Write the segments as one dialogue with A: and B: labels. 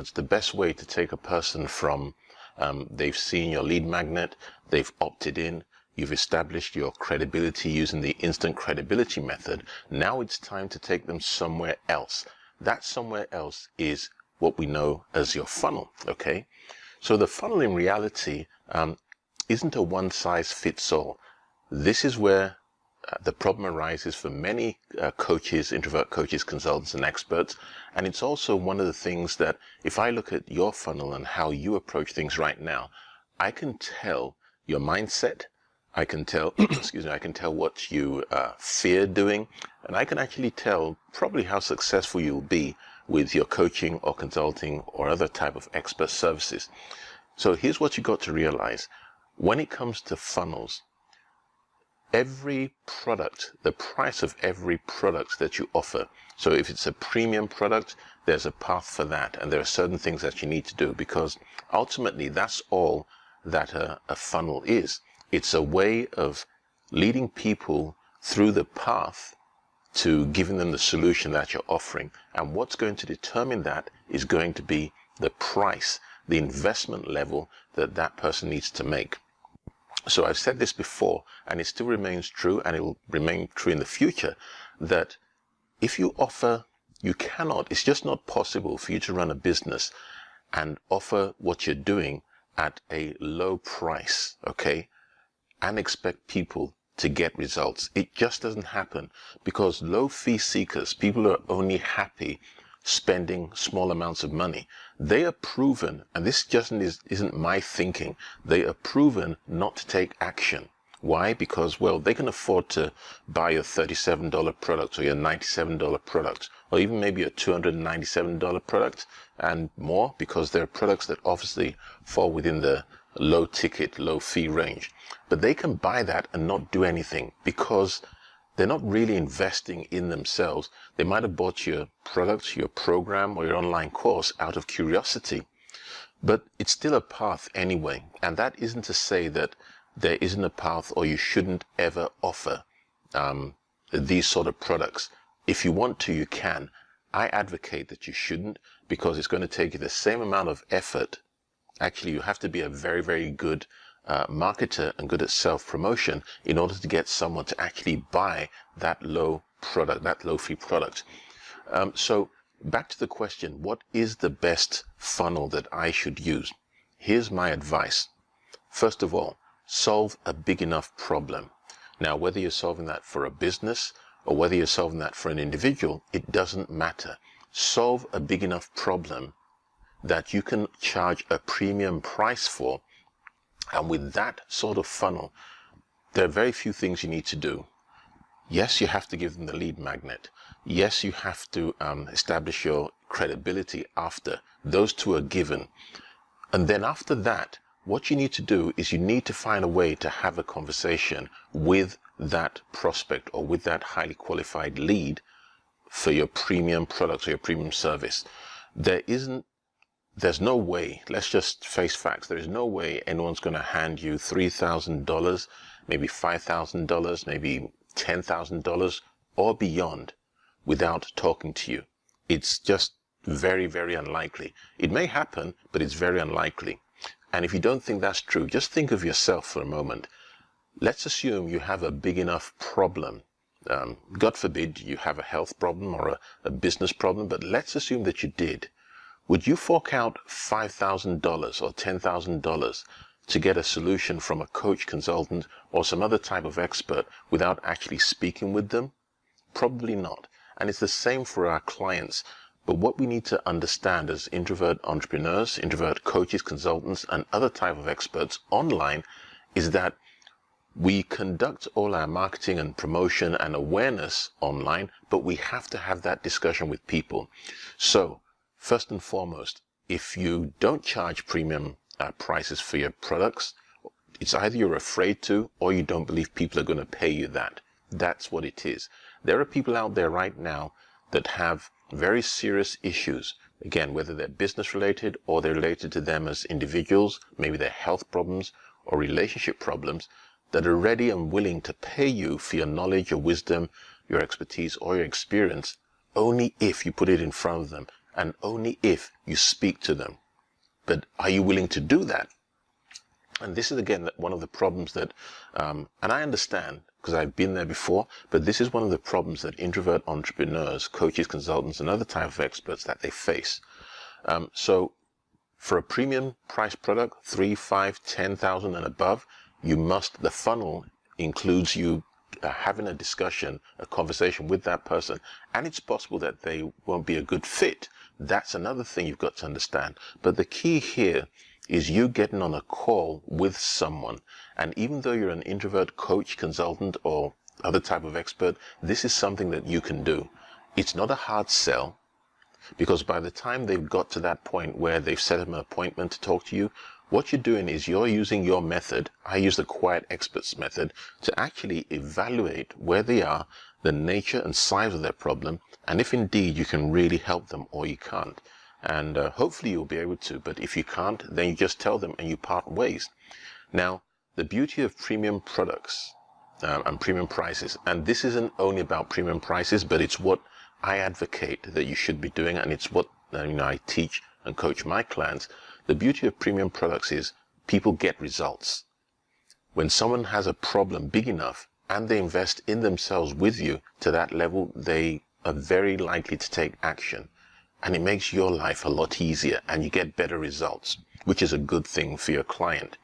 A: It's the best way to take a person from they've seen your lead magnet, they've opted in, you've established your credibility using the instant credibility method. Now it's time to take them somewhere else. That somewhere else is what we know as your funnel, okay? So the funnel in reality isn't a one-size-fits-all. This is where the problem arises for many coaches, introvert coaches, consultants, and experts. And it's also one of the things that if I look at your funnel and how you approach things right now, I can tell your mindset. I can tell, excuse me, I can tell what you fear doing, and I can actually tell probably how successful you'll be with your coaching or consulting or other type of expert services. So here's what you got to realize. When it comes to funnels, every product, the price of every product that you offer. So if it's a premium product, there's a path for that. And there are certain things that you need to do, because ultimately that's all that a funnel is. It's a way of leading people through the path to giving them the solution that you're offering. And what's going to determine that is going to be the price, the investment level that that person needs to make. So I've said this before, and it still remains true, and it will remain true in the future, that if you offer, you cannot, it's just not possible for you to run a business and offer what you're doing at a low price, okay, and expect people to get results. It just doesn't happen, because low fee seekers, people are only happy spending small amounts of money. They are proven, and this just isn't my thinking, they are proven not to take action. Why? Because, well, they can afford to buy your $37 product or your $97 product, or even maybe a $297 product and more, because they're products that obviously fall within the low ticket, low fee range. But they can buy that and not do anything, because they're not really investing in themselves. They might have bought your product, your program, or your online course out of curiosity, but it's still a path anyway. And that isn't to say that there isn't a path or you shouldn't ever offer these sort of products. If you want to, you can. I advocate that you shouldn't, because it's going to take you the same amount of effort. Actually, you have to be a very, very good marketer and good at self-promotion in order to get someone to actually buy that low product, that low fee product. So back to the question, what is the best funnel that I should use? Here's my advice. First of all, solve a big enough problem. Now, whether you're solving that for a business or whether you're solving that for an individual, it doesn't matter. Solve a big enough problem that you can charge a premium price for. And with that sort of funnel, there are very few things you need to do. Yes, you have to give them the lead magnet. Yes, you have to establish your credibility after. Those two are given. And then after that, what you need to do is you need to find a way to have a conversation with that prospect or with that highly qualified lead for your premium product or your premium service. There's no way, let's just face facts, there is no way anyone's going to hand you $3,000, maybe $5,000, maybe $10,000 or beyond without talking to you. It's just very, very unlikely. It may happen, but it's very unlikely. And if you don't think that's true, just think of yourself for a moment. Let's assume you have a big enough problem. God forbid you have a health problem or a business problem, but let's assume that you did. Would you fork out $5,000 or $10,000 to get a solution from a coach, consultant, or some other type of expert without actually speaking with them? Probably not. And it's the same for our clients. But what we need to understand as introvert entrepreneurs, introvert coaches, consultants, and other type of experts online is that we conduct all our marketing and promotion and awareness online, but we have to have that discussion with people. So, first and foremost, if you don't charge premium prices for your products, it's either you're afraid to or you don't believe people are going to pay you that. That's what it is. There are people out there right now that have very serious issues. Again, whether they're business related or they're related to them as individuals, maybe they're health problems or relationship problems, that are ready and willing to pay you for your knowledge, your wisdom, your expertise, or your experience, only if you put it in front of them and only if you speak to them. But are you willing to do that? And this is, again, one of the problems that, and I understand because I've been there before, but this is one of the problems that introvert entrepreneurs, coaches, consultants, and other type of experts that they face. So for a premium price product, 3, 5, 10,000 and above, the funnel includes you having a discussion, a conversation with that person, and it's possible that they won't be a good fit. That's another thing you've got to understand. But the key here is you getting on a call with someone. And even though you're an introvert coach, consultant, or other type of expert, this is something that you can do. It's not a hard sell, because by the time they've got to that point where they've set up an appointment to talk to you, what you're doing is you're using your method. I use the quiet experts method to actually evaluate where they are, the nature and size of their problem, and if indeed you can really help them or you can't. And hopefully you'll be able to, but if you can't, then you just tell them and you part ways. Now, the beauty of premium products and premium prices, and this isn't only about premium prices, but it's what I advocate that you should be doing, and it's what I teach and coach my clients. The beauty of premium products is people get results. When someone has a problem big enough and they invest in themselves with you to that level, they are very likely to take action. And it makes your life a lot easier and you get better results, which is a good thing for your client.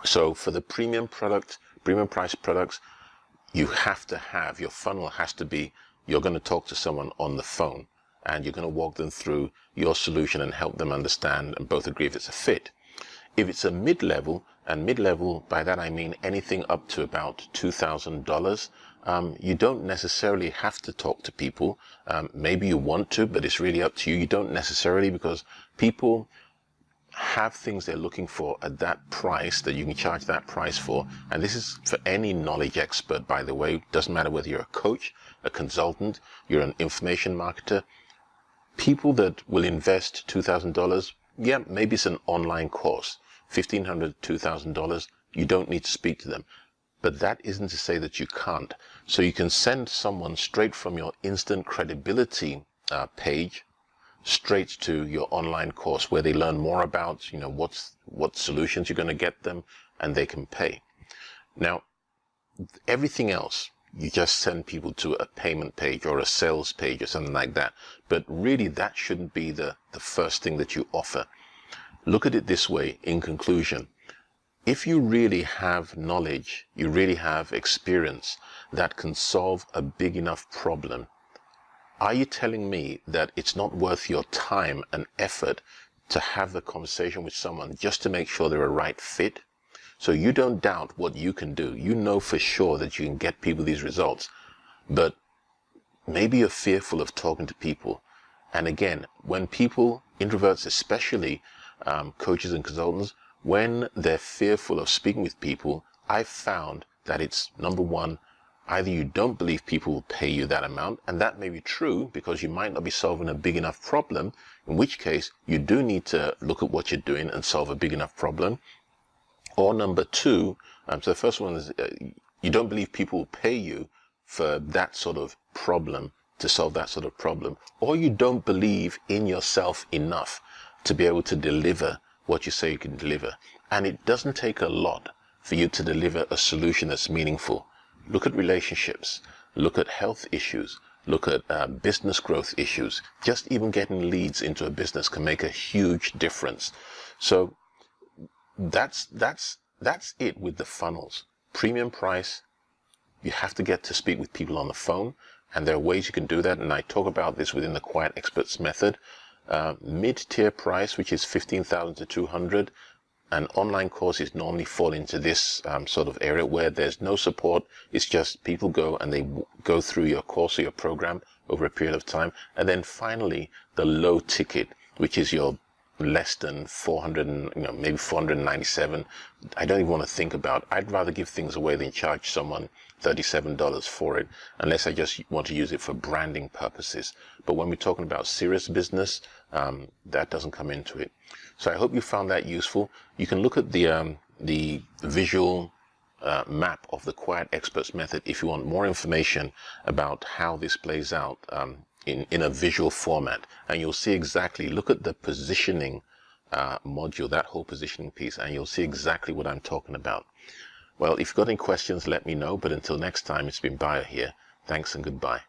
A: So for the premium price products, you have to have, your funnel has to be, you're going to talk to someone on the phone and you're going to walk them through your solution and help them understand and both agree if it's a fit. If it's a mid-level, and mid-level, by that I mean anything up to about $2,000, you don't necessarily have to talk to people. Maybe you want to, but it's really up to you. You don't necessarily, because people have things they're looking for at that price that you can charge that price for. And this is for any knowledge expert, by the way. Doesn't matter whether you're a coach, a consultant, you're an information marketer. People that will invest $2,000, yeah, maybe it's an online course, $1,500, $2,000. You don't need to speak to them. But that isn't to say that you can't. So you can send someone straight from your instant credibility page straight to your online course where they learn more about, what solutions you're going to get them, and they can pay. Now, everything else, you just send people to a payment page or a sales page or something like that. But really, that shouldn't be the first thing that you offer. Look at it this way, in conclusion. If you really have knowledge, you really have experience that can solve a big enough problem, are you telling me that it's not worth your time and effort to have the conversation with someone just to make sure they're a right fit? So you don't doubt what you can do. You know for sure that you can get people these results, but maybe you're fearful of talking to people. And again, when people, introverts especially, coaches and consultants, when they're fearful of speaking with people, I've found that it's, number one, either you don't believe people will pay you that amount, and that may be true because you might not be solving a big enough problem, in which case you do need to look at what you're doing and solve a big enough problem. Or number two, so the first one is you don't believe people will pay you for that sort of problem, to solve that sort of problem, or you don't believe in yourself enough to be able to deliver what you say you can deliver. And it doesn't take a lot for you to deliver a solution that's meaningful. Look at relationships, look at health issues, look at business growth issues. Just even getting leads into a business can make a huge difference. So that's it with the funnels. Premium price, you have to get to speak with people on the phone, and there are ways you can do that, and I talk about this within the Quiet Experts method. Mid-tier price, which is 15,000 to 200, and online courses normally fall into this sort of area where there's no support. It's just people go and they go through your course or your program over a period of time. And then finally, the low ticket, which is your less than 400, maybe 497. I don't even want to think about. I'd rather give things away than charge someone $37 for it, unless I just want to use it for branding purposes. But when we're talking about serious business, that doesn't come into it. So I hope you found that useful. You can look at the visual map of the Quiet Experts method if you want more information about how this plays out in a visual format, and you'll see exactly, look at the positioning module, that whole positioning piece, and you'll see exactly what I'm talking about. Well, if you've got any questions, let me know, but until next time, it's been Bayo here. Thanks and goodbye.